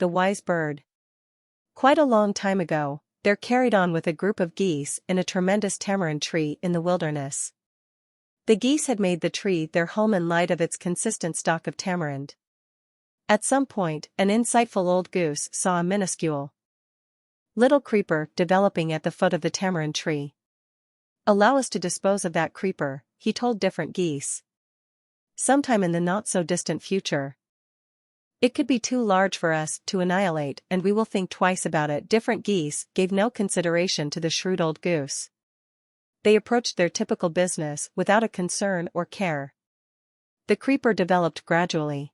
the wise bird. Quite a long time ago, there carried on with a group of geese in a tremendous tamarind tree in the wilderness. The geese had made the tree their home in light of its consistent stalk of tamarind. At some point, an insightful old goose saw a minuscule little creeper developing at the foot of the tamarind tree. "Allow us to dispose of that creeper," he told different geese. "Sometime in the not-so-distant future. It could be too large for us to annihilate, and we will think twice about it." Different geese gave no consideration to the shrewd old goose. They approached their typical business without a concern or care. The creeper developed gradually.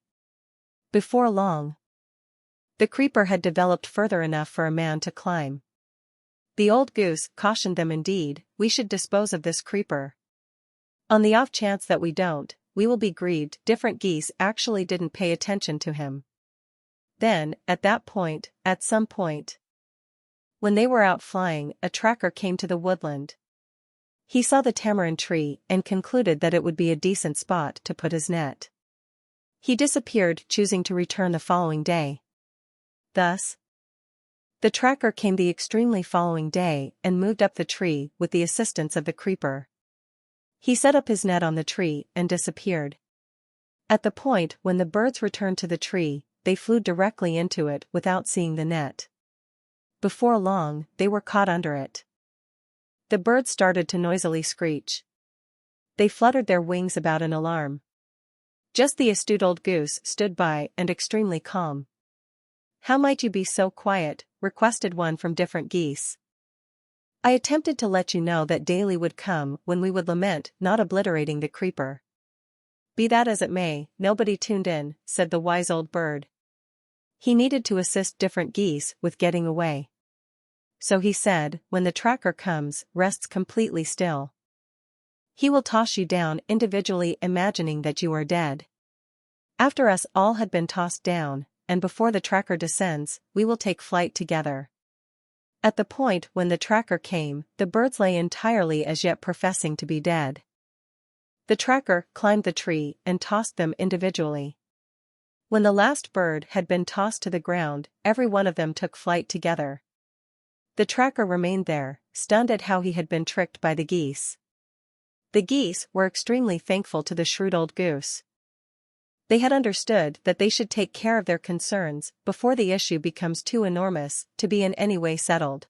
Before long, the creeper had developed further enough for a man to climb. The old goose cautioned them. "Indeed, we should dispose of this creeper. On the off chance that we don't, we will be grieved." Different geese actually didn't pay attention to him. Then, at some point, when they were out flying, a tracker came to the woodland. He saw the tamarind tree and concluded that it would be a decent spot to put his net. He disappeared, choosing to return the following day. Thus, the tracker came the extremely following day and moved up the tree with the assistance of the creeper. He set up his net on the tree and disappeared. At the point when the birds returned to the tree, they flew directly into it without seeing the net. Before long, they were caught under it. The birds started to noisily screech. They fluttered their wings about in alarm. Just the astute old goose stood by and extremely calm. "How might you be so quiet?" requested one from different geese. "I attempted to let you know that daily would come when we would lament not obliterating the creeper." "Be that as it may, nobody tuned in," said the wise old bird. He needed to assist different geese with getting away. So he said, "When the tracker comes, rests completely still. He will toss you down individually, imagining that you are dead. After us all had been tossed down, and before the tracker descends, we will take flight together." At the point when the tracker came, the birds lay entirely as yet professing to be dead. The tracker climbed the tree and tossed them individually. When the last bird had been tossed to the ground, every one of them took flight together. The tracker remained there, stunned at how he had been tricked by the geese. The geese were extremely thankful to the shrewd old goose. They had understood that they should take care of their concerns before the issue becomes too enormous to be in any way settled.